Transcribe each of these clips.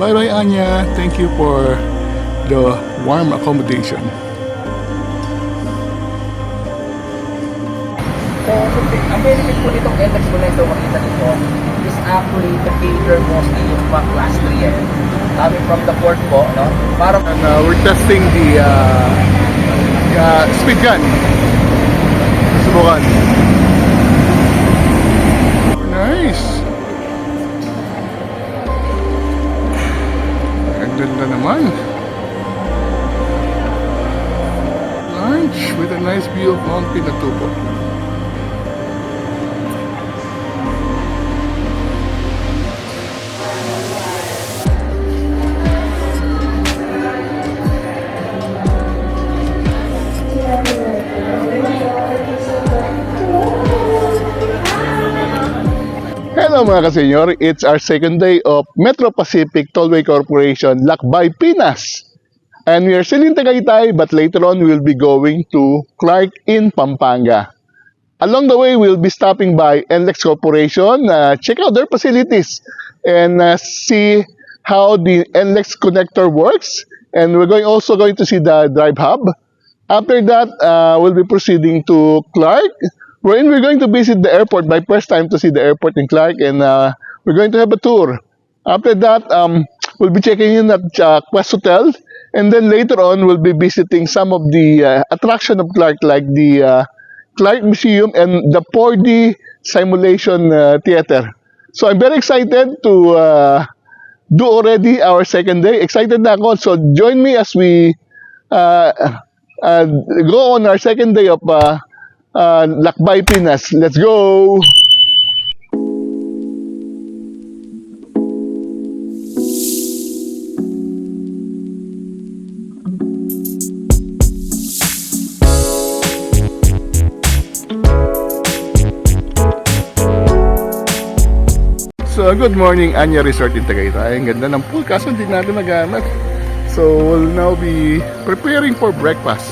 Bye-bye, Anya. Thank you for the warm accommodation. So, ang benefit po nitong NLEX Connector, makita nito, is actually to cater mostly yung mga class 3 eh. Coming from the port po, no? Para And we're testing the speed gun. Subukan. Nice. Ang ganda naman. Lunch with a nice view of Mount Pinatubo. Hello mga kasenyor, it's our second day of Metro Pacific Tollway Corporation Lakbay, Pinas. And we are still in Tagaytay, but later on we'll be going to Clark in Pampanga. Along the way, we'll be stopping by NLEX Corporation, check out their facilities, and see how the NLEX connector works. And we're also going to see the Drive Hub. After that, we'll be proceeding to Clark, wherein we're going to visit the airport. My first time to see the airport in Clark, and we're going to have a tour. After that, we'll be checking in at Quest Hotel, and then later on, we'll be visiting some of the attraction of Clark, like the Clark Museum and the 4D Simulation Theater. So I'm very excited to do already our second day. Excited na ako. So join me as we go on our second day of Lakbay, Pinas. Let's go! So, good morning, Anya Resort in Tagaytay. Ang ganda ng pool, kaso hindi natin nagamit. So, we'll now be preparing for breakfast.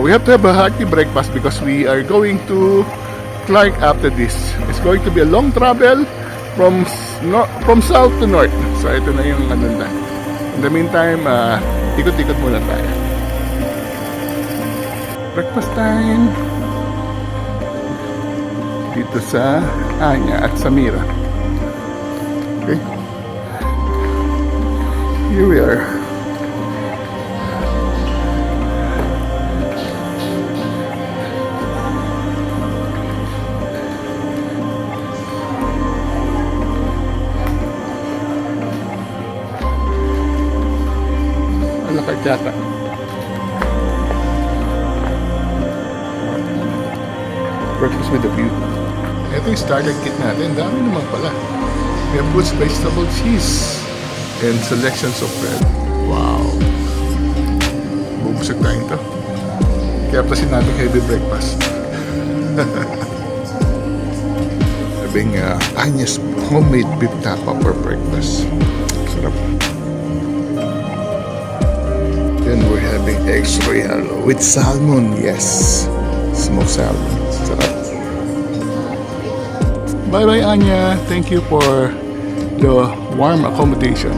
We have to have a hearty breakfast because we are going to Clark after this. It's going to be a long travel from south to north. So, ito na yung ano na. In the meantime, ikot-ikot muna tayo. Breakfast time dito sa Anya at Samira. Okay. Here we are. Alakad yata. Breakfast with a view. Ito yung starter kit natin. Dami naman pala. We have good vegetable cheese and selections of bread. Wow! Bubusag tayo ito. Kaya pa sinabing heavy breakfast. Sabing Anya's homemade beef tapa for breakfast. Sarap. Then we're having eggs royale with salmon. Yes! Smoked salmon. Sarap. Bye-bye, Anya. Thank you for the warm accommodation.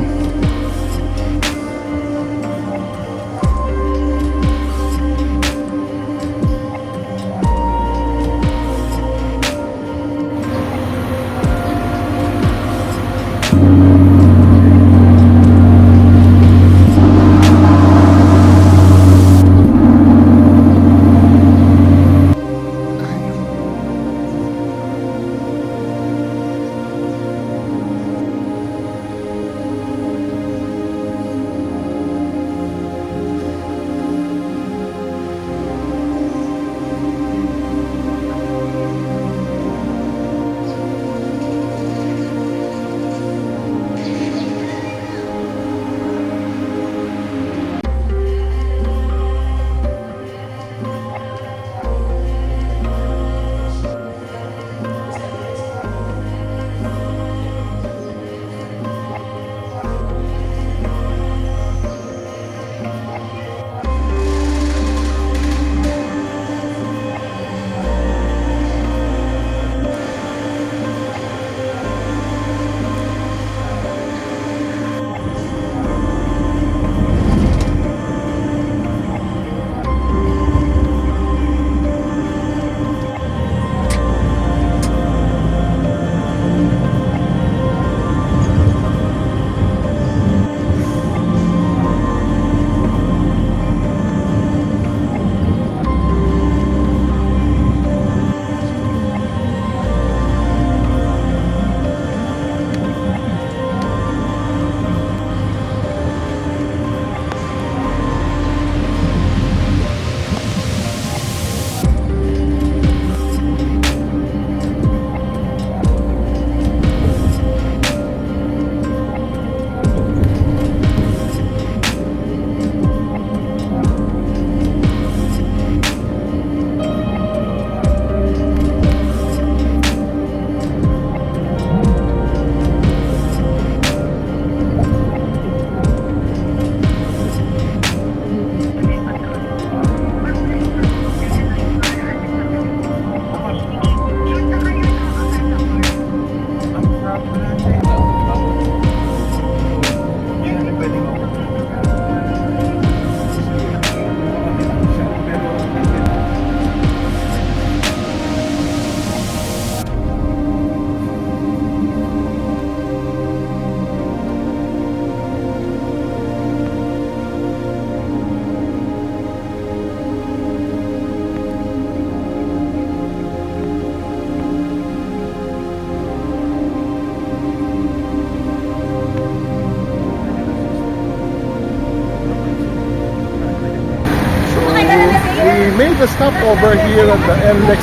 take a stop over here at the NLEX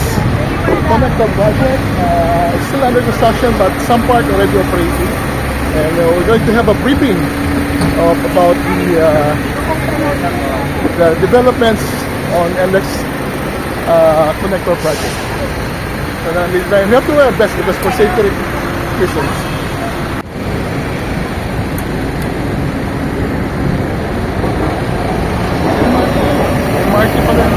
Connector project. It's still under construction, but some part already operating. And we're going to have a briefing about the developments on NLEX Connector project. And we have to wear our best because for safety reasons. Marky pa rin.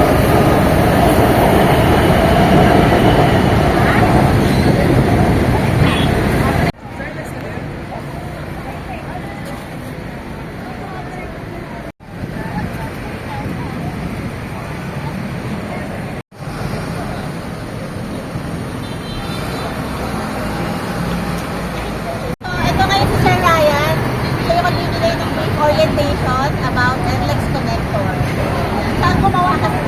Ito ngayon si Sir Ryan. Siya yung magbibigay ng brief orientation about NLEX Connector. Saan gumawa kasi?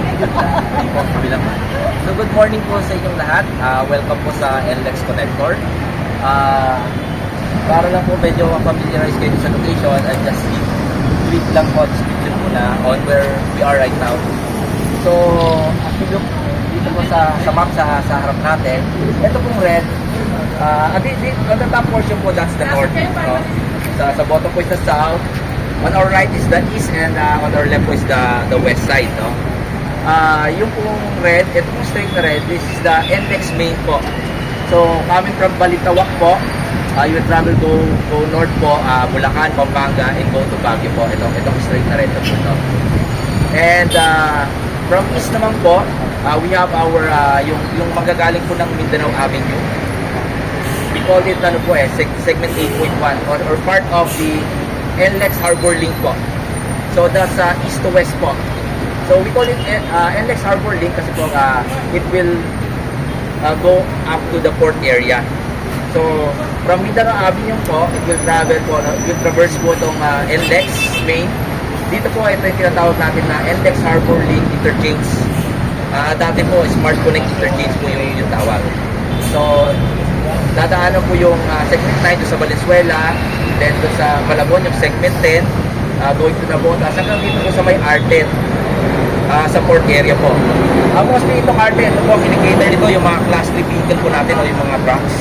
So good morning po sa inyong lahat. Welcome po sa NLEX Connector. Para lang po medyo familiarize kayo sa location, and just brief lang po description muna on where we are right now. So, as you look dito po sa map sa harap natin, ito pong red, on the top portion po, that's the north. No? Sa bottom po is the south. On our right is the east, and on our left po is the west side. No? Yung pong red, ito pong straight na red, this is the NLEX main po. So, coming from Balitawak po, you will travel go north po, Bulacan, Pampanga, and go to Baguio po. Itong straight na red po ito. And from east naman po, we have our, yung magagaling po ng Mindanao Avenue. We call it segment 8.1 or part of the NLEX Harbor Link po. So that's east to west po. So we call it NLEX Harbor Link kasi po it will go up to the port area. So from Mindanao Avenue po, it will travel po, it will traverse po itong NLEX main. Dito po ito yung tinatawag natin na NLEX Harbor Link Interchange. Dati po Smart Connect Interchange po yung tawag. So dadaanan po yung segment 9 doon sa Valenzuela, then doon sa Malabon yung segment 10, going to Navotas, hanggang dito po sa may Arden, sa port area po. Mostly itong Arden, ito po, kinikater nito yung mga class 3 vehicle po natin o yung mga trucks.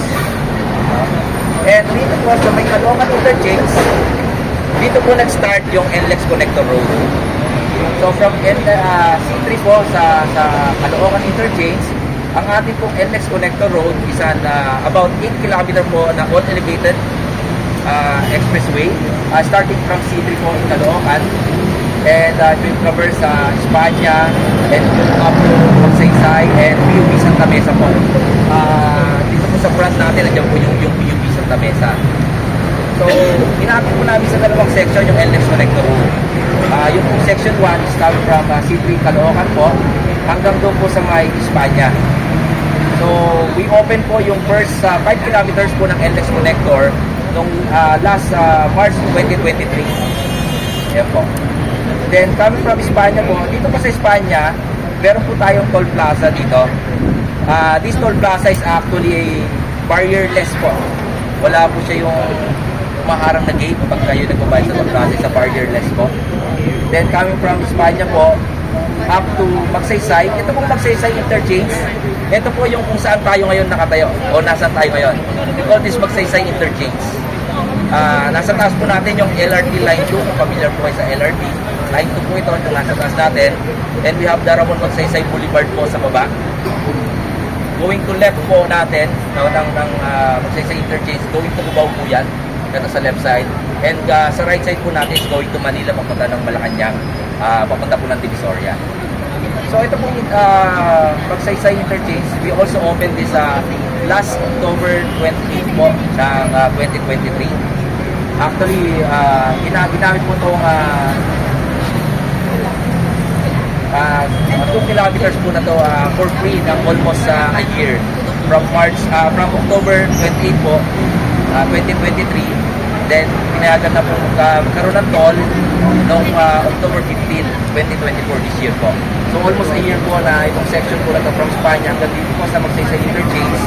And dito po sa may Caloocan Interchange, dito po nag-start yung NLEX Connector Road. So from C3 po sa Caloocan Interchange, ang ating pong NLEX Connector Road is about 8 km po na all-elevated expressway, starting from C3 po in Caloocan, and it will cover sa Espanya and up to Magsaysay and PUP Santa Mesa po. Dito po sa front natin, nandiyan po yung PUP Santa Mesa. So, hinapin po namin sa dalawang section yung NLEX Connector Road. Yung po section 1 is coming from C3 Caloocan po hanggang doon po sa may Espanya. So, we open po yung first 5 kilometers po ng NLEX Connector nung last March 2023. Ayan po. Then, coming from Espanya po, dito po sa Espanya, meron po tayong toll plaza dito. This toll plaza is actually a barrierless po. Wala po siya yung maharang na gate pag kayo nagbabayad sa toll plaza, sa barrierless po. Then, coming from Espanya po, up to Magsaysay. Ito pong Magsaysay Interchange. Ito po yung kung saan tayo ngayon nakatayo o nasaan tayo ngayon. We call this Magsaysay Interchange. Nasa taas po natin yung LRT Line 2. Kung familiar po kayo sa LRT. Line 2 po ito yung nasa taas natin. And we have the Ramon Magsaysay Boulevard po sa baba. Going to left po natin ng Magsaysay Interchange. Going to Cubao po yan. Ito sa left side. And sa right side po natin is going to Manila, papunta ng Malacanang, papunta po ng Divisoria. So ito pong Magsaysay Interchange, we also opened this last October 28 po ng 2023. Actually, ginamit po itong 2 kilometers po na to for free ng almost a year. From October 28 po, 2023, then pinayagan na po magkaroon ng toll noong October 15, 2024 this year po. So almost a year po na itong section po na to from Espanya hanggang dito po sa Magsaysay Interchange,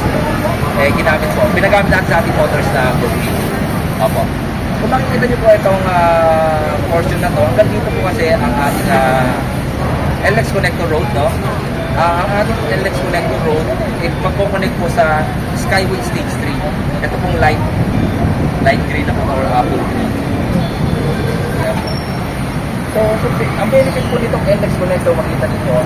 ginamit po. Pinagamit natin sa ating motors na for free. Opo. Kung makikita nyo po itong portion na to, hanggang dito po kasi ang ating NLEX Connector Road, no? Ang ating NLEX Connector Road, magkoconnect po sa Skyway Stage 3. Ito pong light green na po or apple green. So, ang benefit po nitong NLEX Connector, makita ninyo,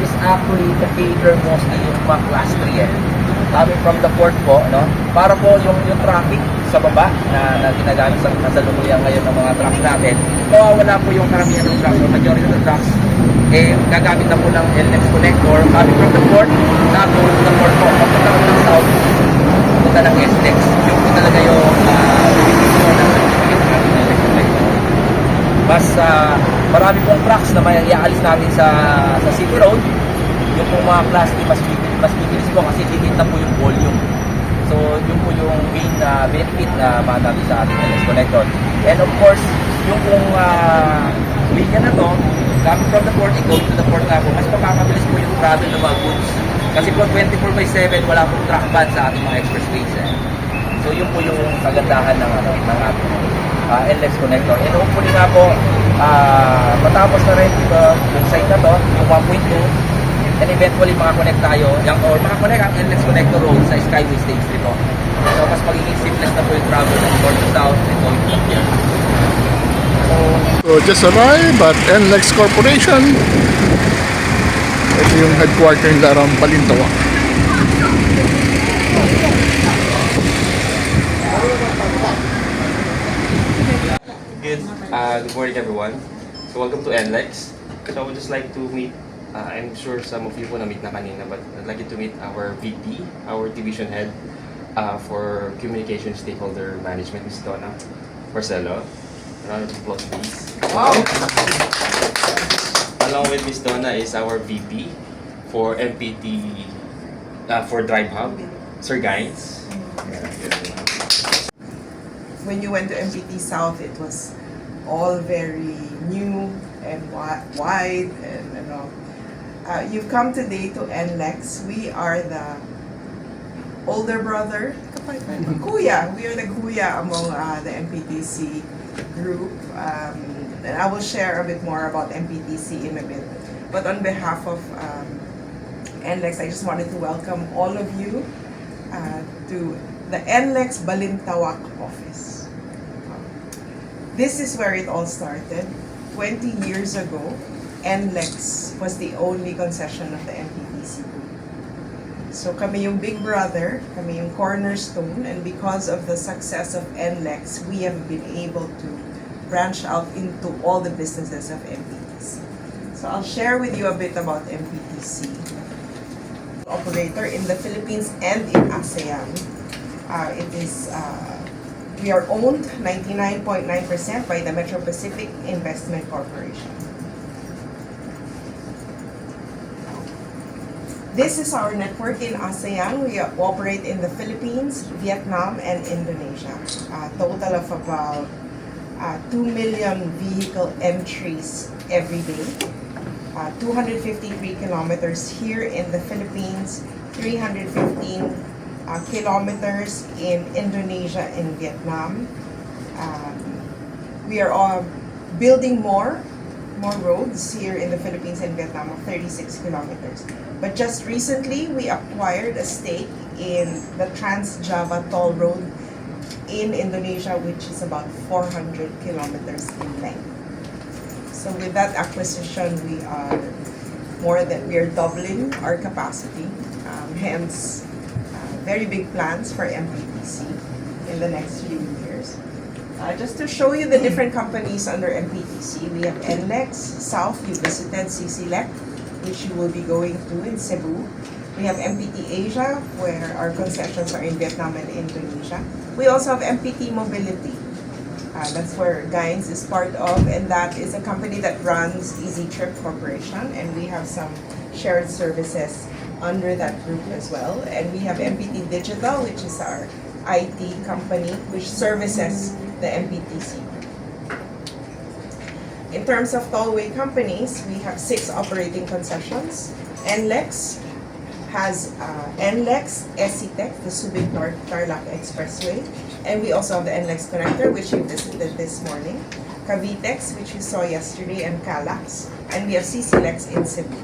is actually to cater mostly yung mga class 3 coming from the port po, no? Para po yung traffic sa baba na ginagamit sa kasalukuyan ngayon ng mga trucks natin, mawawala po yung karamihan ng trucks or majority of the trucks gagamit na po ng NLEX Connector coming from the port na po the port po, papunta po ng south, papunta ng SLEX. Yung po talaga yung bibigyan ng NLEX Connector. Mas marami pong trucks na may iaalis natin sa city road. Yung pong mga class D mas bibilis po kasi limit na po yung volume. So yun po yung main benefit na maanabi sa ating NLEX Connector. And of course, yung pong linya na to, coming from the port, going to the port nga po, mas mapapabilis po yung travel ng mga goods. Kasi po 24/7, wala pong track ban sa ating mga expressways. So yun po yung kagandahan ng ating NLEX Connector. And hopefully nga po, matapos na rin yung site na to, yung 1.2, and eventually makakonect tayo, or makakonect ang NLEX Connector Road sa Skyway Stage 3 po. So mas magiging seamless na po yung travel ng north to south and going to here. So just arrived at NLEX Corporation. Ito yung headquarter nila around Balintawak. Good morning, everyone. So welcome to NLEX. So I would just like to meet, I'm sure some of you po na-meet na kanina, but I'd like you to meet our VP, our division head for Communication Stakeholder Management, Ms. Donna Marcelo. Round of applause, please. Wow. Along with Ms. Donna is our VP for MPT, for Drive Hub, Sir Gaines. When you went to MPT South, it was all very new and wide and all. You've come today to NLEX. We are the older brother, kuya. We are the kuya among the MPTC group. And I will share a bit more about MPTC in a bit. But on behalf of NLEX, I just wanted to welcome all of you to the NLEX Balintawak office. This is where it all started. 20 years ago, NLEX was the only concession of the MPTC group. So kami yung big brother, kami yung cornerstone, and because of the success of NLEX, we have been able to branch out into all the businesses of MPTC. So I'll share with you a bit about MPTC. Operator in the Philippines and in ASEAN. We are owned 99.9% by the Metro Pacific Investment Corporation. This is our network in ASEAN. We operate in the Philippines, Vietnam, and Indonesia. A total of about 2 million vehicle entries every day. 253 kilometers here in the Philippines, 315 kilometers in Indonesia and Vietnam. We are building more roads here in the Philippines and Vietnam of 36 kilometers. But just recently, we acquired a stake in the Trans-Java Toll Road in Indonesia, which is about 400 kilometers in length. So with that acquisition, we are doubling our capacity. Hence, very big plans for MPTC in the next few years. Just to show you the different companies under MPTC, we have NLEX South. You visited CCLEC, which you will be going to in Cebu. We have MPT Asia, where our concessions are in Vietnam and Indonesia. We also have MPT Mobility. That's where Gaines is part of, and that is a company that runs Easy Trip Corporation, and we have some shared services under that group as well. And we have MPT Digital, which is our IT company, which services the MPTC. In terms of tollway companies, we have 6 operating concessions. NLEX has NLEX, SCTEC, the Subic North Tarlac Expressway, and we also have the NLEX Connector, which we visited this morning, Cavitex, which we saw yesterday, and Calax, and we have CCLEX in Cebu.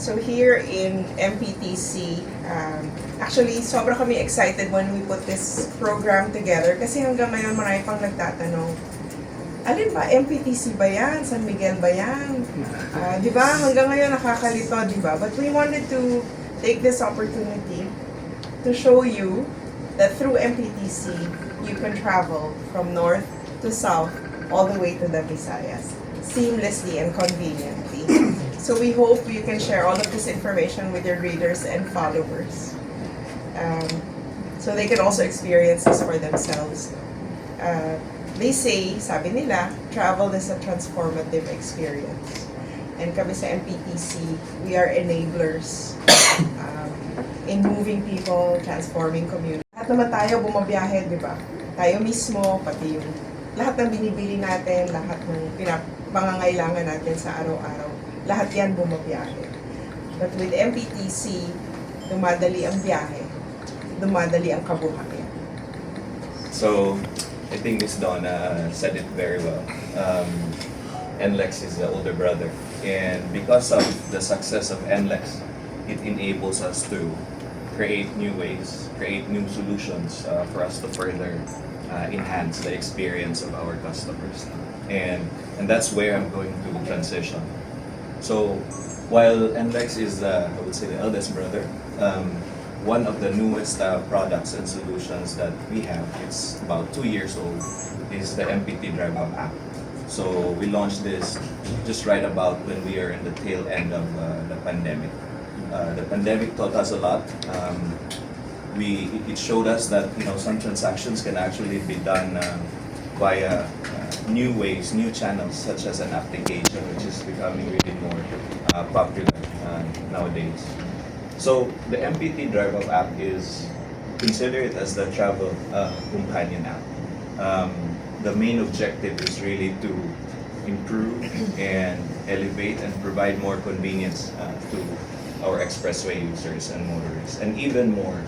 So here in MPTC, actually sobra kami excited when we put this program together kasi hanggang ngayon marami pang nagtatanong, alin ba, MPTC ba yan? San Miguel ba yan? Di ba? Hanggang ngayon nakakalito, di ba? But we wanted to take this opportunity to show you that through MPTC, you can travel from north to south all the way to the Visayas seamlessly and conveniently. So we hope you can share all of this information with your readers and followers, so they can also experience this for themselves. They say, sabi nila, travel is a transformative experience. And kami sa MPTC, we are enablers in moving people, transforming communities. Lahat naman tayo bumabiyahe, di ba? Tayo mismo, pati yung lahat ng binibili natin, lahat ng pangangailangan natin sa araw-araw, lahat yan bumabiyahe. But with MPTC, dumadali ang biyahe, dumadali ang kabuhayan. So, I think Miss Donna said it very well. NLEX is the older brother. And because of the success of NLEX, it enables us to create new ways, create new solutions for us to further enhance the experience of our customers. And that's where I'm going to transition. So, while NLEX is, I would say, the eldest brother, one of the newest products and solutions that we have, it's about 2 years old, is the MPT Drive Hub app. So we launched this just right about when we are in the tail end of the pandemic. The pandemic taught us a lot. It showed us that some transactions can actually be done via new ways, new channels, such as an application, which is becoming really more popular nowadays. So the MPT Drive Hub app is, consider it as the travel companion app. The main objective is really to improve and elevate and provide more convenience to our expressway users and motorists, and even more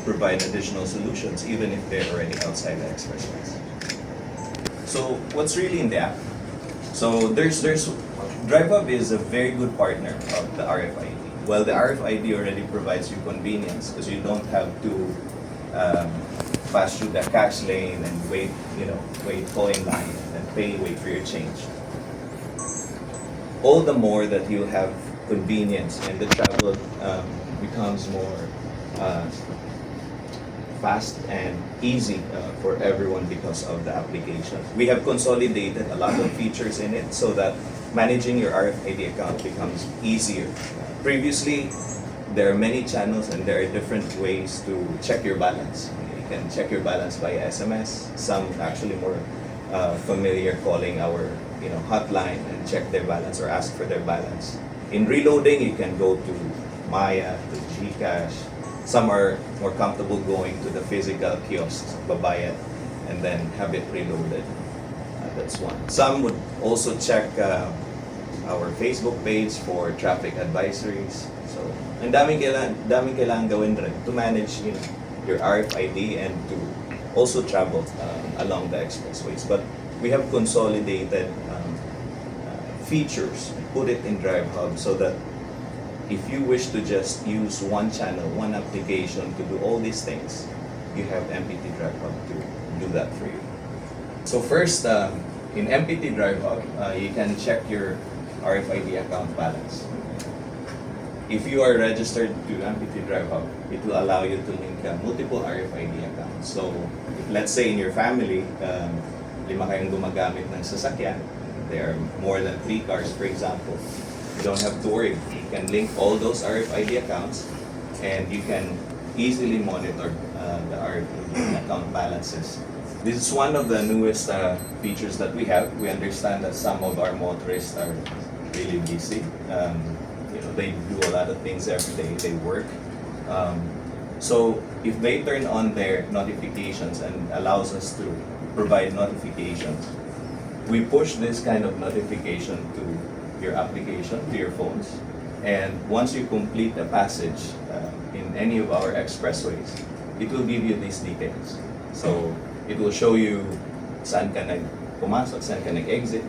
provide additional solutions even if they're already outside the expressways. So what's really in the app? So there's DriveHub is a very good partner of the RFID. Well, the RFID already provides you convenience because you don't have to pass through the cash lane and wait in line and wait for your change. All the more that you have convenience and the travel becomes more fast and easy for everyone because of the application. We have consolidated a lot of features in it so that managing your RFID account becomes easier. Previously, there are many channels and there are different ways to check your balance. You can check your balance via SMS. Some actually more familiar calling our hotline and check their balance or ask for their balance. In reloading, you can go to Maya, to GCash. Some are more comfortable going to the physical kiosks, babayad, and then have it reloaded. That's one. Some would also check our Facebook page for traffic advisories. So, ang daming kailangan gawin rin to manage your RFID and to also travel along the expressways. But we have consolidated features, put it in DriveHub so that if you wish to just use one channel, one application to do all these things, you have MPT DriveHub to do that for you. So first, in MPT DriveHub, you can check your RFID account balance. If you are registered to MPT DriveHub, it will allow you to link multiple RFID accounts. So, let's say in your family, 5 kayong gumagamit ng sasakyan, there are more than 3 cars, for example. You don't have to worry. You can link all those RFID accounts and you can easily monitor the RFID account balances. This is one of the newest features that we have. We understand that some of our motorists are really busy. They do a lot of things every day. They work. So if they turn on their notifications and allows us to provide notifications, we push this kind of notification to your application, to your phones. And once you complete a passage in any of our expressways, it will give you these details. So it will show you saan ka pumasok, saan ka nag-exit,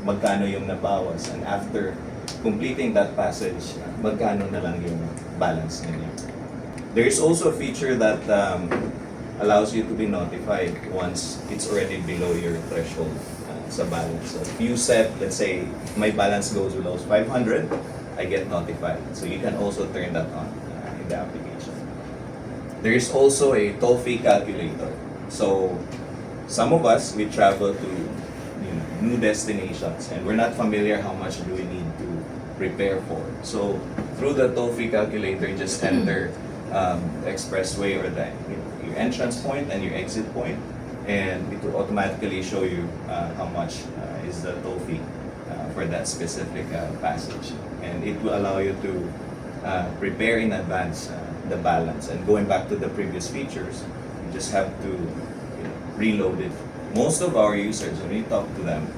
magkano yung nabawas, and after completing that passage, magkano na lang yung balance ninyo. There's also a feature that allows you to be notified once it's already below your threshold sa balance. So if you set, let's say, my balance goes below 500, I get notified. So you can also turn that on in the application. There is also a toll fee calculator. So some of us, we travel to new destinations and we're not familiar how much do we need to prepare for. So through the toll fee calculator, you just enter the expressway or your entrance point and your exit point, and it will automatically show you how much is the toll fee for that specific passage. And it will allow you to prepare in advance the balance. And going back to the previous features, you just have to reload it. Most of our users, when we talk to them,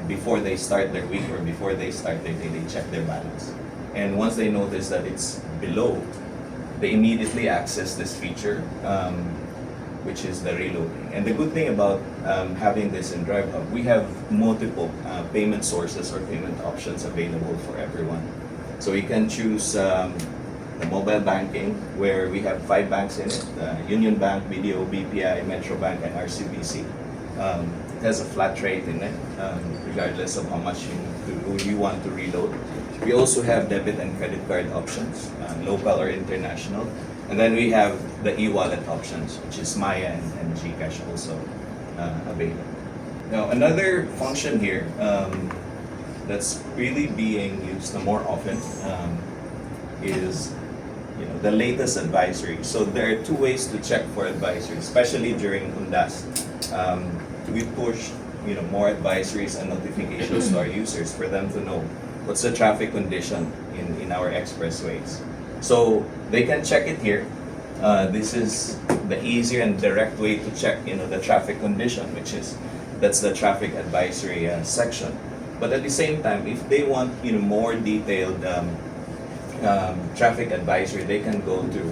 before they start their week or before they start their day, they check their balance. And once they notice that it's below, they immediately access this feature, which is the reloading. And the good thing about having this in DriveHub, we have multiple payment sources or payment options available for everyone. So you can choose the mobile banking, where we have 5 banks in it: Union Bank, BDO, BPI, Metro Bank, and RCBC. It has a flat rate in it, regardless of how much you want to reload. We also have debit and credit card options, local or international. And then we have the e-wallet options, which is Maya and GCash also available. Now, another function here that's really being used more often is the latest advisory. So there are 2 ways to check for advisory, especially during Undas. We push more advisories and notifications to our users for them to know what's the traffic condition in our expressways. So they can check it here. This is the easier and direct way to check the traffic condition, that's the traffic advisory section. But at the same time, if they want more detailed traffic advisory, they can go to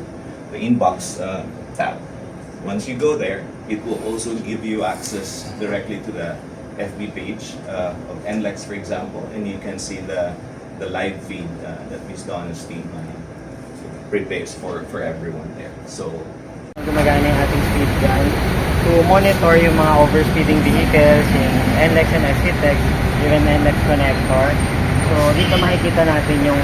the inbox tab. Once you go there, it will also give you access directly to the FB page of NLEX, for example, and you can see the live feed that Ms. Donna's team prepares for everyone there. So gumagana yung ating speed gun to monitor yung mga overspeeding vehicles, yung NLEX and SCTEX, even NLEX connector. So dito makikita natin yung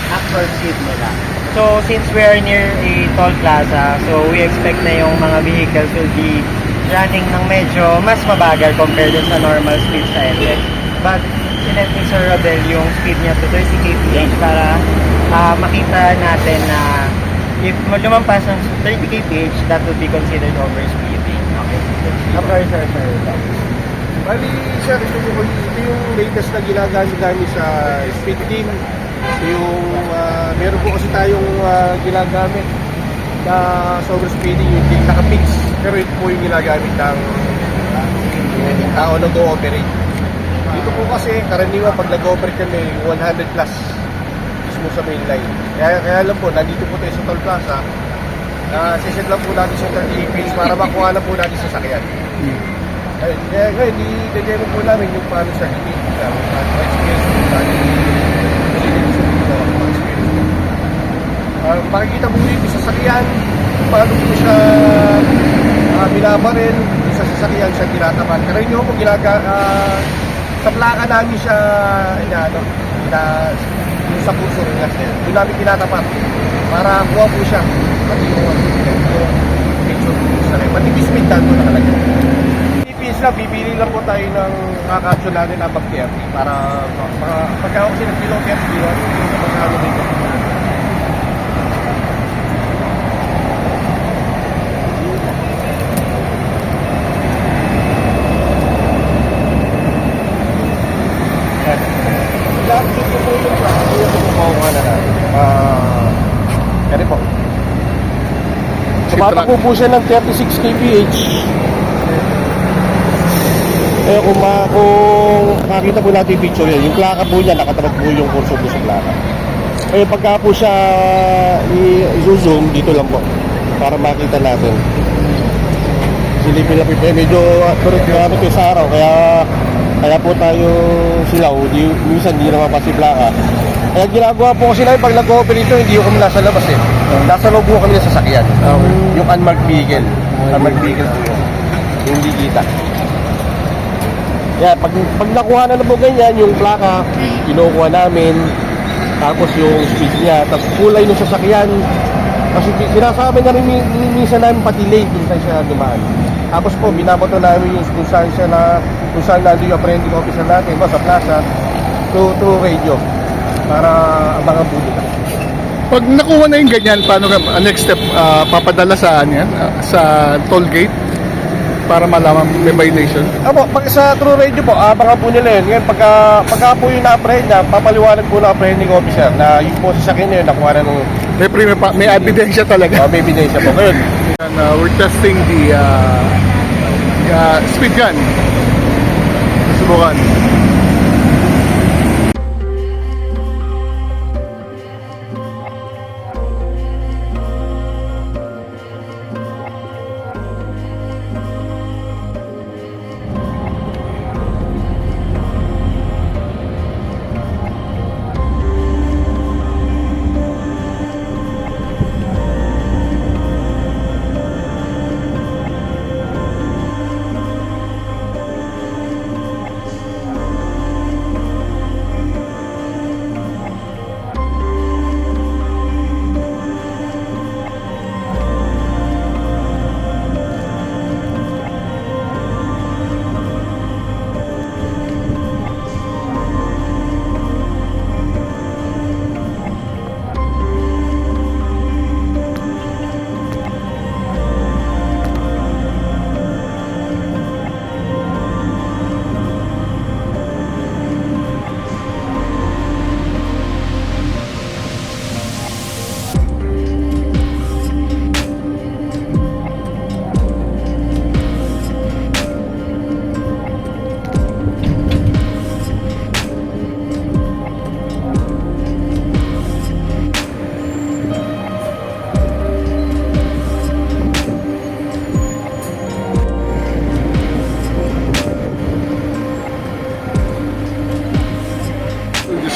actual speed nila. So since we are near a toll plaza, so we expect na yung mga vehicles will be running ng medyo mas mabagal compared sa normal speed sa NLEX. But sinet ni Sir Rodel yung speed niya to 30 kph para makita natin na if lumampas ng 30 kph, that would be considered overspeeding. Okay. After Sir Bali, sir, ito yung latest na ginagamit sa speed team. Meron po kasi tayong ginagamit na sa overspeeding, yung hindi naka-fix. Pero ito po yung ginagamit ng tao na go-operate. Dito po kasi, karaniwan pag nag-operate kami, 100 plus mismo sa main line. Kaya lang po, nandito po tayo sa Toll Plaza, siset lang po natin sa 30 kph para makuha na po natin sa sakyan. Kaya ngayon, i-demo po namin yung paano sa kph. Makikita mo dito sa sasakyan, paano po siya binabaril, sa sasakyan siya tinatapat. Pero yun po sa plaka namin siya sa puso rin natin. Doon namin tinatapat para kuha po siya. Pati yung picture po sa rin. Pati speed daan po nakalagay. PPS lang, bibili lang po tayo ng kakapsyon natin na pag-TRT para pagka ako sinagpilong TRT, yung magkano dito. Tumatakbo po siya ng 36 kph. Kung makita po natin yung picture yun, yung plaka po niya, nakatapat po yung kurso po sa plaka. Kaya pagka po siya i-zoom, dito lang po, para makita natin. Silipin lang po, medyo turot na po sa araw, kaya Kaya po tayo silaw, minsan di naman pa si Plaka. Kaya ginagawa po kasi namin pag nag-ooperate ito, hindi ko kami nasa labas eh. Nasa loob po kami sa sasakyan. Yung unmarked vehicle. Unmarked vehicle po yun. Yung hindi kita. Yeah, pag nakuha na po ganyan, yung plaka, kinukuha namin. Tapos yung speed niya, tapos kulay ng sasakyan. Kasi sinasabi na rin minsan namin pati late kung saan siya dumaan. Tapos po, binabato namin yung kung saan nandun yung apprehending officer natin, sa plaza, to radio. Para abangan po nila. Pag nakuha na yung ganyan, paano ka, next step, papadala saan yan? Sa toll gate? Para malaman may violation? Apo, pag sa True Radio po, abangan po nila yun. Ngayon, pagka po yung na-apprehend na, papaliwanag po ng apprehending officer na yung po sa akin yun, nakuha na nung... May ebidensya talaga. May ebidensya po. Ngayon, And, we're testing the speed gun. Subukan.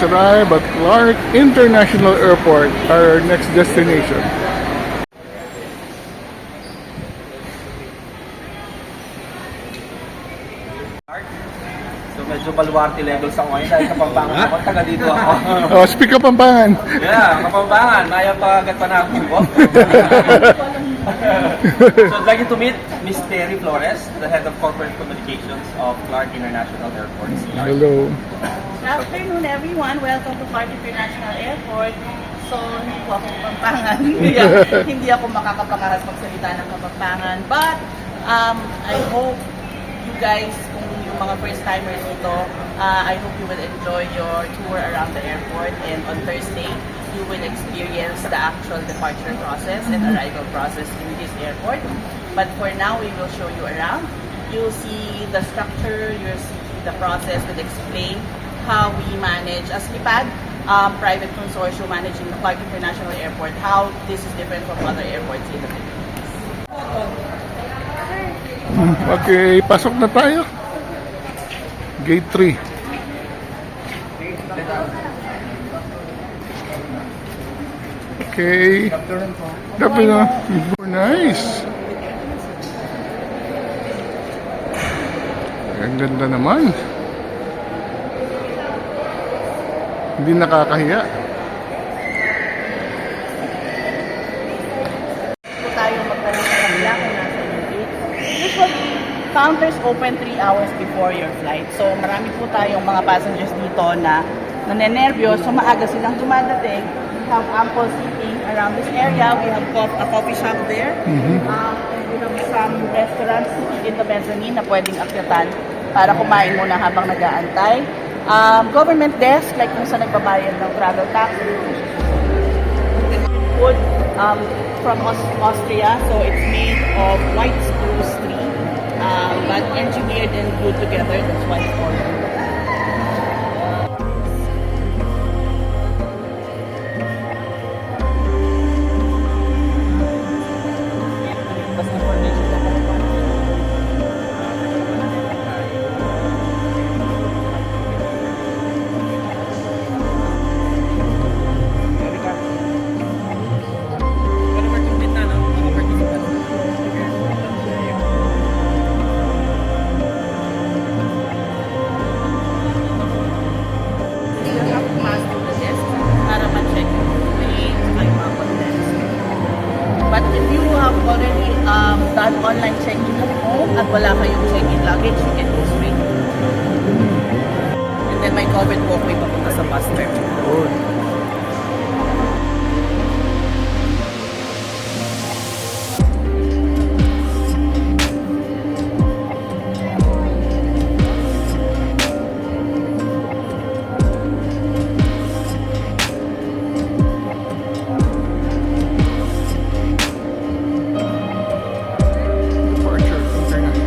Arrive at Clark International Airport, our next destination. So medyo baluarte level sa ngayon dahil Kapampangan ako, taga dito ako. Oh, speak up Pampangan. Yeah, Kapampangan, maya pa agad pa na ako. So I'd like you to meet Miss Terry Flores, the Head of Corporate Communications of Clark International Airport. Hello. Good afternoon, everyone. Welcome to Clark International Airport. So, hindi po ako Kapampangan. Hindi ako makakapangaras magsalita ng Kapampangan. But, I hope you guys, kung yung mga first-timers dito, I hope you will enjoy your tour around the airport. And on Thursday, you will experience the actual departure process and arrival process in this airport. But for now, we will show you around. You'll see the structure, you'll see the process, we'll explain how we manage as LIPAD, private consortium managing the Clark International Airport, how this is different from other airports in the Philippines. Okay, pasok na tayo. Gate 3. Okay. Gabi na. Nice. Ang ganda naman. Hindi nakakahiya. Po tayo magtanong sa kanila kung nasa yung gate. Usually, counters open 3 hours before your flight. So, marami po tayong mga passengers dito na nanenervyos. So, maaga silang dumadating. We have ample seating around this area. We have a coffee shop there. And we have some restaurants in the mezzanine na pwedeng akyatan para kumain muna habang nag-aantay. Government desk, like kung saan nagbabayad ng travel tax. Wood from Austria, so it's made of white spruce tree, but engineered and glued together. That's why it's called wood. done online check-in at home at wala kayong check-in luggage, you can go straight. And then may covered walkway papunta sa bus terminal. Departure International.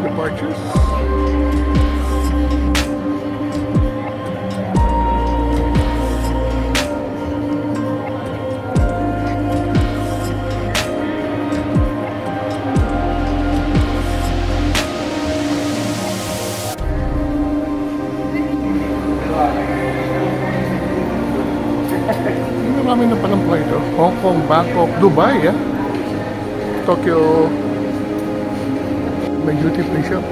Departures. Marami na palang flight, oh. Hong Kong, Bangkok, Dubai, Tokyo. May duty free shop.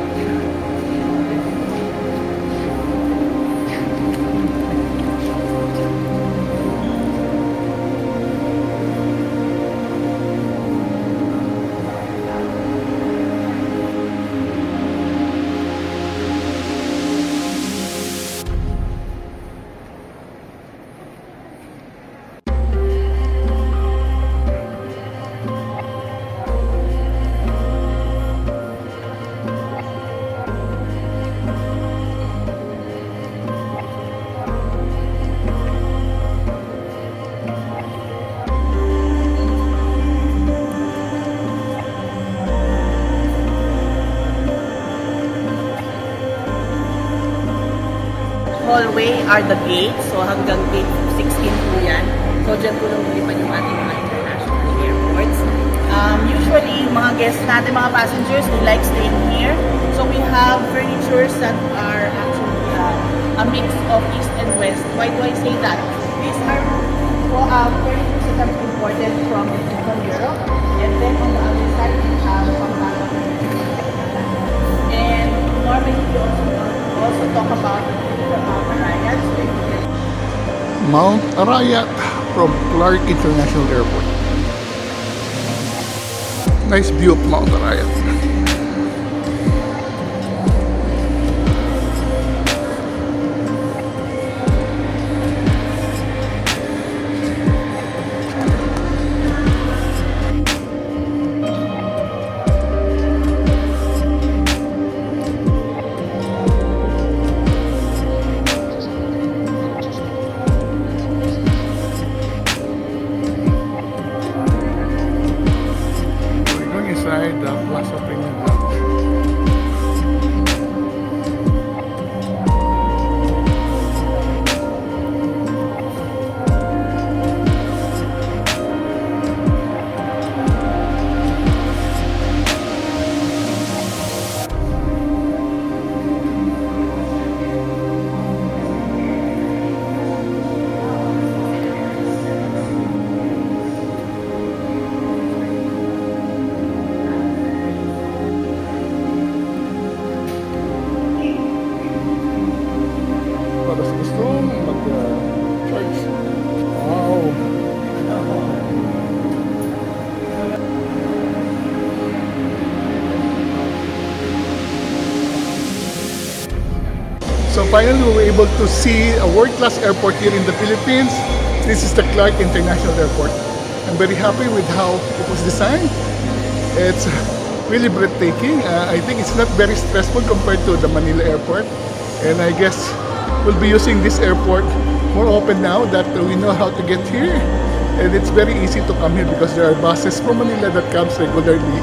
Hallway are the gates, so hanggang gate 16 po yan. So dyan po lang lilipan yung ating mga international airports. Usually, yung mga guests natin, mga passengers, they like staying here. So we have furnitures that are actually a mix of East and West. Why do I say that? These are furnitures that are imported from Europe. And then on the other side, we have Pampanga furniture. And normally, we also talk about the Mount Arayat. Mount Arayat from Clark International Airport. Nice view of Mount Arayat. We're going inside the Plaza Premium Lounge. Para sa gusto mag-charge. Wow! So finally, we were able to see a world-class airport here in the Philippines. This is the Clark International Airport. I'm very happy with how it was designed. It's really breathtaking. I think it's not very stressful compared to the Manila airport. And I guess we'll be using this airport more often now that we know how to get here. And it's very easy to come here because there are buses from Manila that comes regularly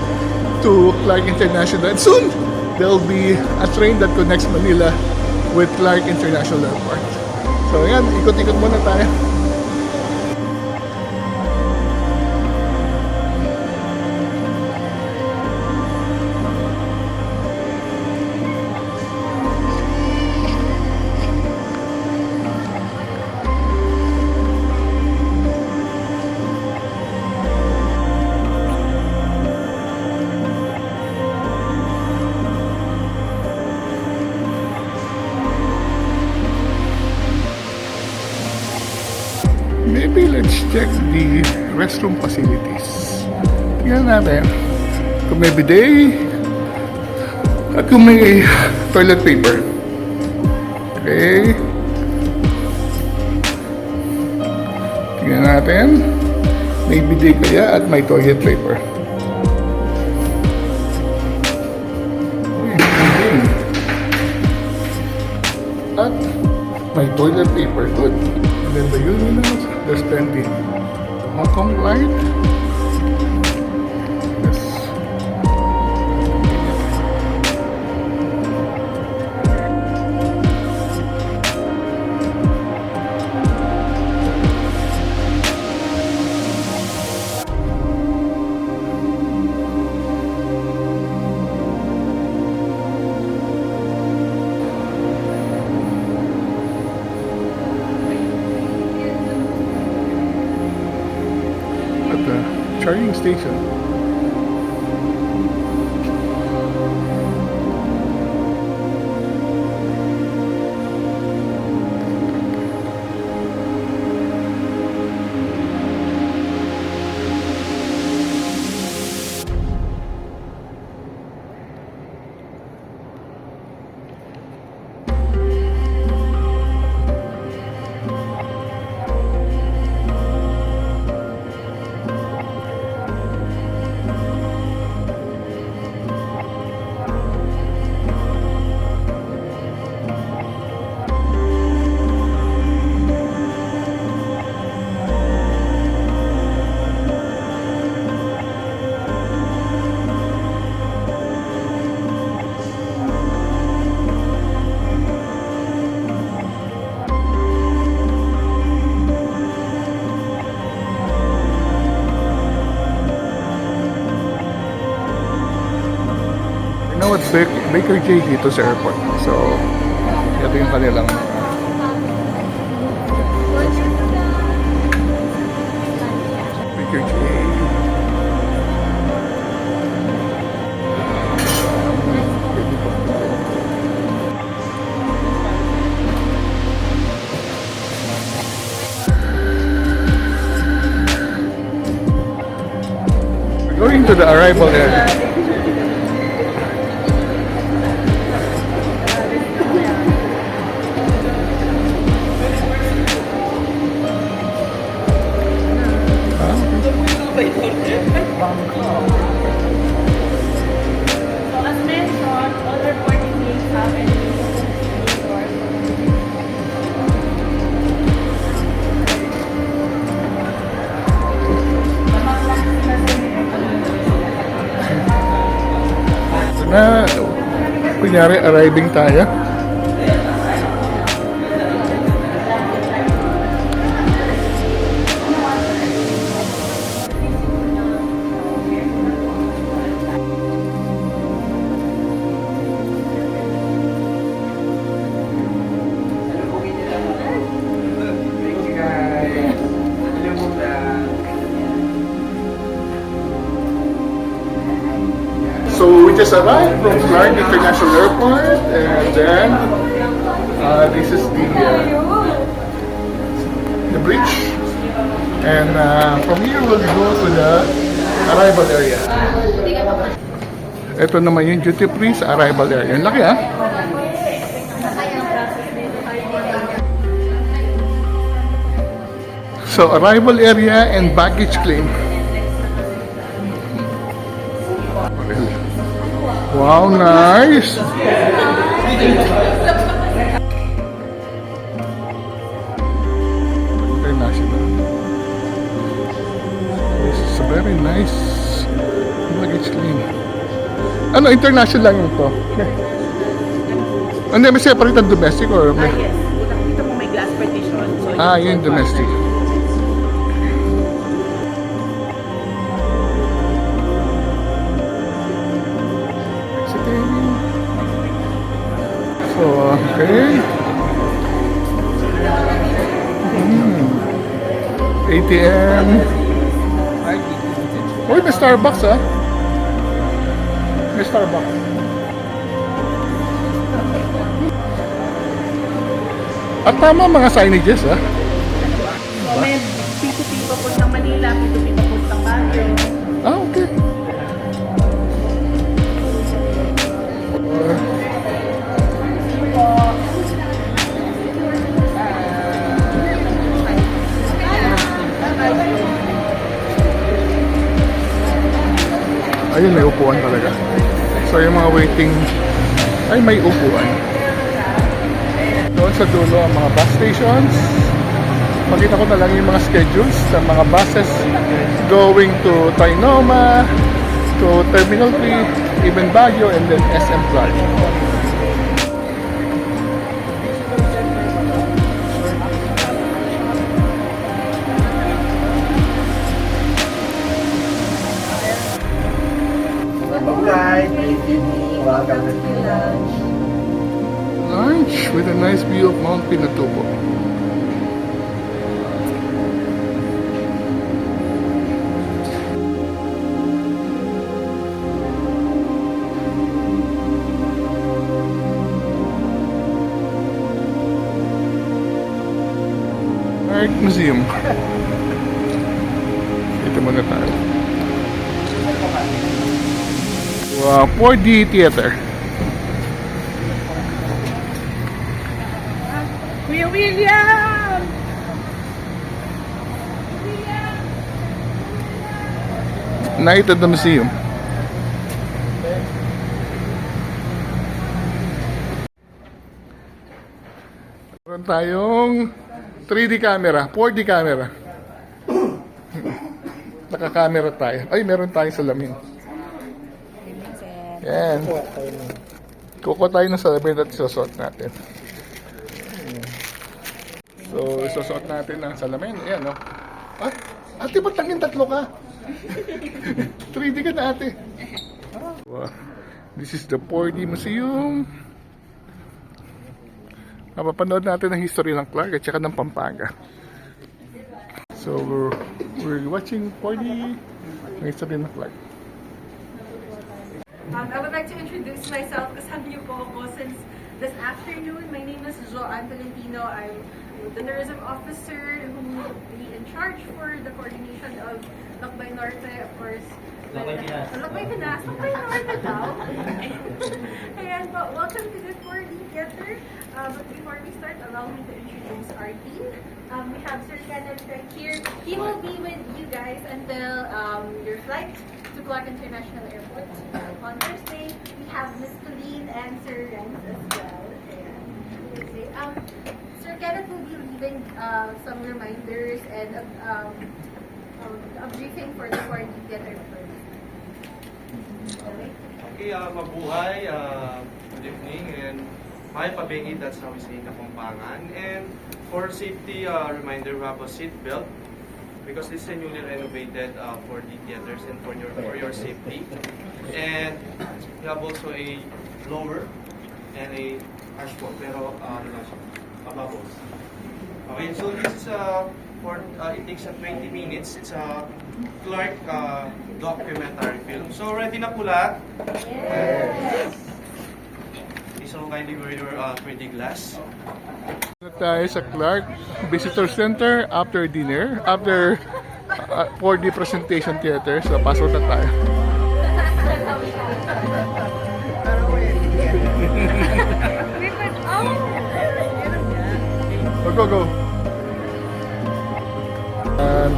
to Clark International. And soon, there'll be a train that connects Manila with Clark International Airport. So yan, ikot-ikot muna tayo. let's check the restroom facilities. Tingnan natin kung may bidet at kung may toilet paper. Okay. Tingnan natin. May bidet kaya at may toilet paper. At may toilet paper. Good. And then the urinals, there's plenty. Hong Kong light. Yes. At the charging station. You know what's Baker J dito sa airport. So, ito yung kanilang Baker J. We're going to the arrival area. So as mentioned, all reporting names have Na, kunyari, arriving tayo. So we just arrived from Clark International Airport, and then this is the bridge, and from here we'll go to the arrival area. Ito naman yung duty free sa arrival area. Ang laki ah. So arrival area and baggage claim. Wow, nice! International. This is a very nice luggage claim. Ano, international lang ito? Hindi, may separate ang domestic or may... yes. Kita mo may glass partition. So Yung domestic. So, okay. ATM. Uy, may Starbucks ah. May Starbucks. At tama mga signages ah. may P2P lapit-lapit papuntang Baguio. Ah, okay. Ayun, may upuan talaga. So, yung mga waiting, ay may upuan. Doon sa dulo ang mga bus stations. Makita ko na lang yung mga schedules sa mga buses going to Trinoma, to Terminal 3, even Baguio, and then SM Clark. Lunch with a nice view of Mount Pinatubo. Art Museum. Ito muna tayo. Wow, 4D Theater. Kuya William! Night at the museum. Meron tayong 3D camera, 4D camera. Naka-camera tayo. Ay, meron tayong salamin. Yan. Kuko tayo ng salamin at isosot natin. So, isosot natin ang salamin. Ayan, no? Ah, ate, ba't tangin tatlo ka? 3D ka na, ate. Wow. This is the 4D Museum. Mapapanood natin ang history ng Clark at saka ng Pampanga. So, we're watching 4D ang history ng Clark. I would like to introduce myself. Kasama niyo po ako since this afternoon. My name is Joanne Tolentino. I'm the tourism officer who will be in charge for the coordination of Lakbay Norte, of course. Lakbay Pinas. Lakbay Pinas. Lakbay Norte daw. Ayan po. Welcome to the 4D Theater. But before we start, allow me to introduce our team. We have Sir Kenneth right here. He will be with you guys until your flight to Clark International Airport on Thursday. We have Miss Colleen and Sir Renz as well. Okay. Sir Kenneth will be leaving some reminders and a briefing for the 4D Theater first. Okay, mabuhay, good evening, and may pabingit, that's how we say in Kapampangan. And for safety reminder, we have a seat belt because this is a newly renovated for the theaters and for your safety. And we have also a blower and a ashpot, pero bubbles. Okay, so this is for it takes 20 minutes. It's a Clark documentary film. So ready na po lahat? Yes. So kindly wear your 3D glass. Tayo sa Clark Visitor Center after dinner, after 4D presentation theater. So, pasok na tayo. Go, go, go.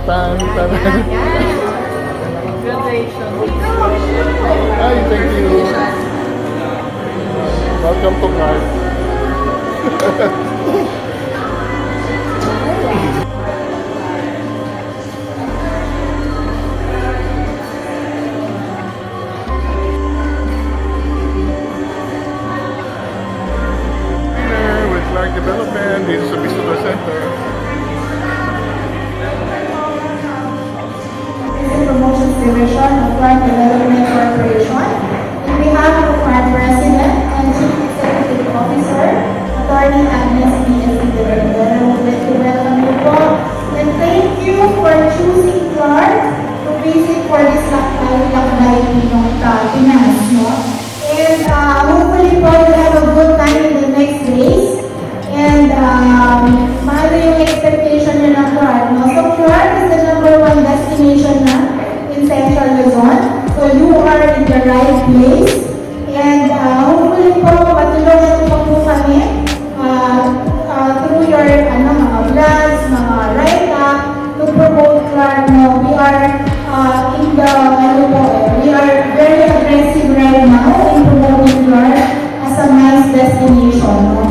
Tan. Ay, thank you. Welcome to Clark. With Clark Development, dito sa Visitor Center. Promotions Division of Clark Development Corporation. On behalf of our President and Chief Executive Officer, Attorney Agnes B. Escobedo, I would like to welcome you po and thank you for choosing Clark to visit for this Lakbay Pinas, no? And hopefully po you have a good time in the next days. And mahalo yung expectation nyo ng Clark, no? So Clark is the #1 destination you are in the right place. And hopefully po, matulungan po po kami through your mga vlogs, mga write-up to promote Clark. No, we are we are very aggressive right now in promoting Clark as a nice destination. No?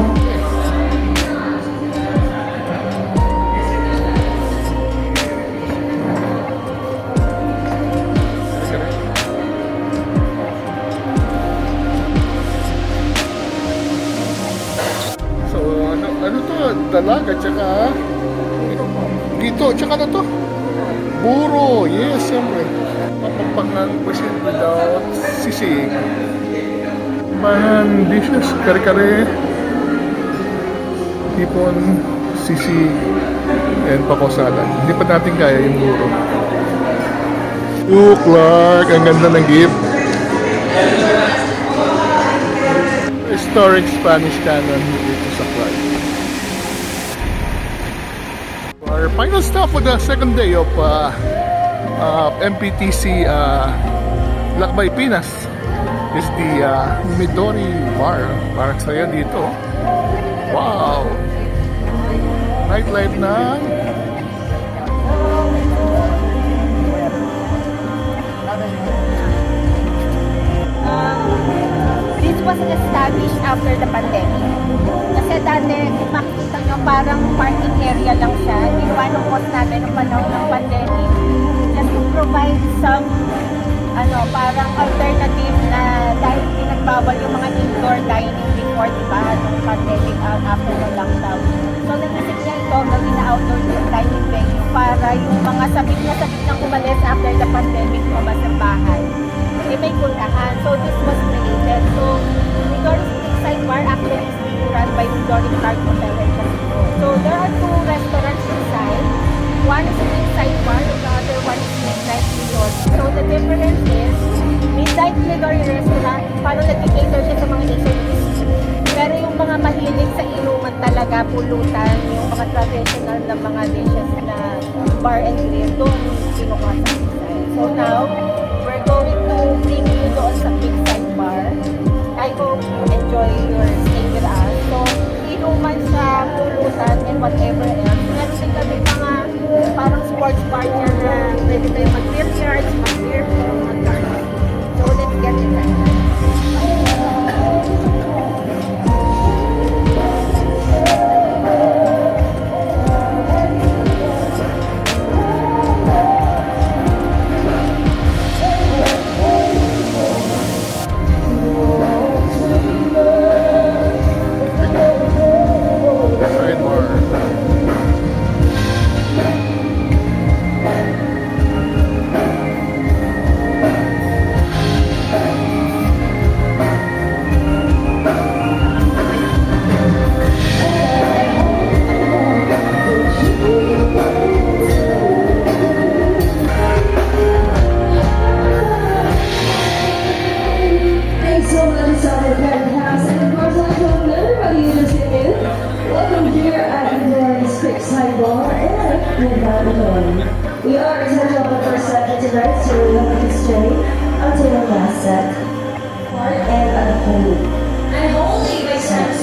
So, ano to? Dalaga, tsaka gito, tsaka ano to? Buro, yes, siyempre. Papagpag ng question without sisig. Bahan, dishes, kare-kare, hipon, sisig, and pako salad. Hindi pa natin kaya yung buro. Oh, Clark, ang ganda ng gift. Historic Spanish Cannon dito sa Clark. Our final stop for the second day of MPTC Lakbay Pinas is the Midori Bar. Parang saya dito. Wow! Nightlife na. This was established after the pandemic. Kasi dati, kung makikita nyo, parang parking area lang siya. Ginawa natin ng panahon ng pandemic. Just to provide some, parang alternative na dahil pinagbawal yung mga indoor dining before, diba, nung pandemic after the lockdown. So, nag-isip niya ito, gawin na outdoor dining venue para yung mga sabik na umalis after the pandemic lumabas ng bahay. May kunahan. So, this was created. So, Midori Sidebar actually is being run by Midori Clark Hotel and Casino. So, there are two restaurants inside. One is a Midnight Bar, and the other one is Midnight Midori. So, the difference is, Midnight Midori Restaurant, parang nag-cater siya sa mga Asian. Pero yung mga mahilig sa inuman talaga, pulutan, yung mga traditional na mga dishes na bar and grill, doon kinukuha sa inside. So, now, we're going to bring you doon sa Big Side Bar. I hope you enjoy your stay with us. So, inuman sa pulutan and whatever else. Meron din kami mga parang sports bar niya na pwede tayo mag-billiards, mag-beer, mag-darts. So, let's get it. We are essential for the first set tonight, so we have to stay until the last set. And unholy. Unholy by Sam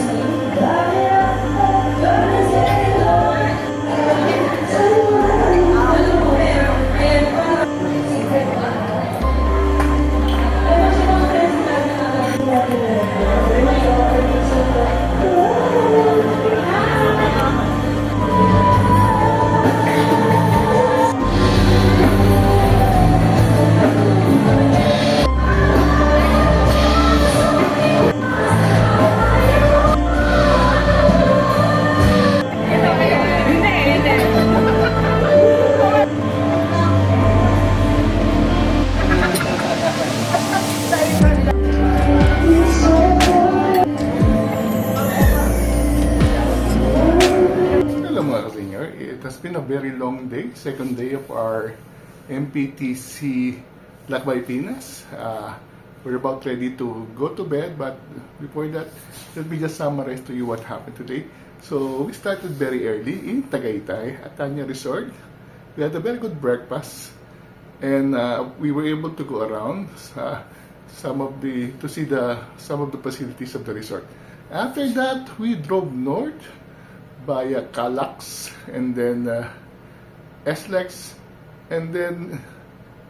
It has been a very long day, second day of our MPTC Lakbay Pinas. We're about ready to go to bed, but before that, let me just summarize to you what happened today. So we started very early in Tagaytay at Tanya Resort. We had a very good breakfast, and we were able to go around some of the facilities of the resort. After that, we drove north via Calax, and then SLEX, and then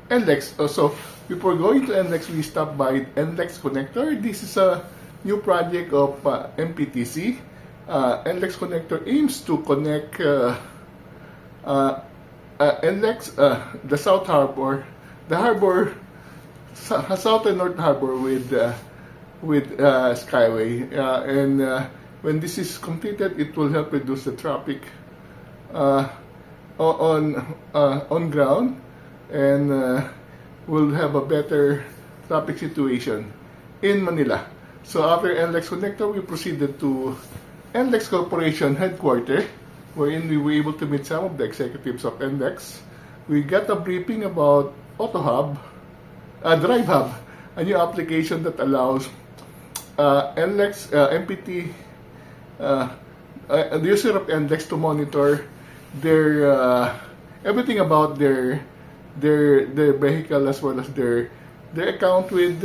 NLEX. So before going to NLEX, we stopped by NLEX Connector. This is a new project of MPTC. NLEX Connector aims to connect NLEX, the South Harbor, South and North Harbor with Skyway, and when this is completed, it will help reduce the traffic on ground, and will have a better traffic situation in Manila. So after NLEX Connector, we proceeded to NLEX Corporation headquarters, wherein we were able to meet some of the executives of NLEX. We got a briefing about AutoHub, Drive Hub, a new application that allows NLEX, MPT, the user of NLEX to monitor their everything about their vehicle, as well as their account with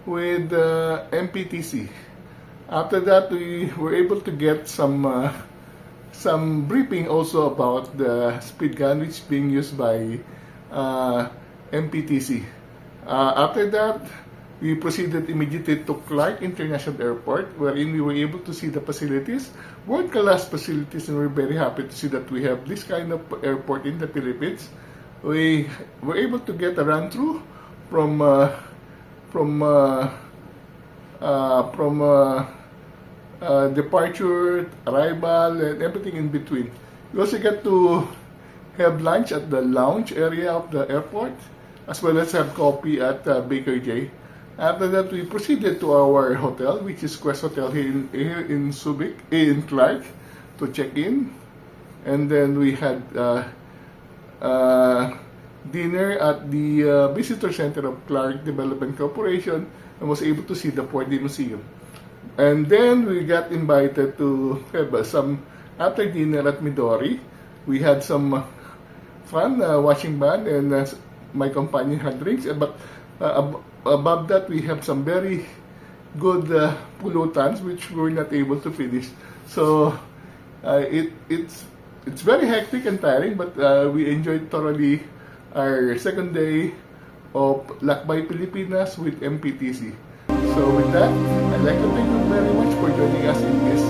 MPTC. After that, we were able to get some briefing also about the speed gun which is being used by MPTC. After that, we proceeded immediately to Clark International Airport, wherein we were able to see the facilities, world-class facilities, and we're very happy to see that we have this kind of airport in the Philippines. We were able to get a run-through from departure, arrival, and everything in between. We also got to have lunch at the lounge area of the airport, as well as have coffee at Baker J. After that, we proceeded to our hotel, which is Quest Hotel here in Subic, in Clark, to check in. And then we had dinner at the Visitor Center of Clark Development Corporation, and was able to see the 4D Museum. And then we got invited to have some after dinner at Midori. We had some fun watching band, and my companion had drinks. But above that, we have some very good pulutans which we were not able to finish. So it's very hectic and tiring, but we enjoyed thoroughly our second day of Lakbay Pilipinas with MPTC. So with that, I'd like to thank you very much for joining us in this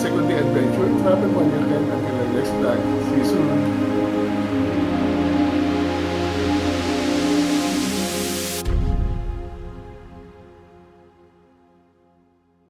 second day adventure. Travel on your head until our next time. See you soon.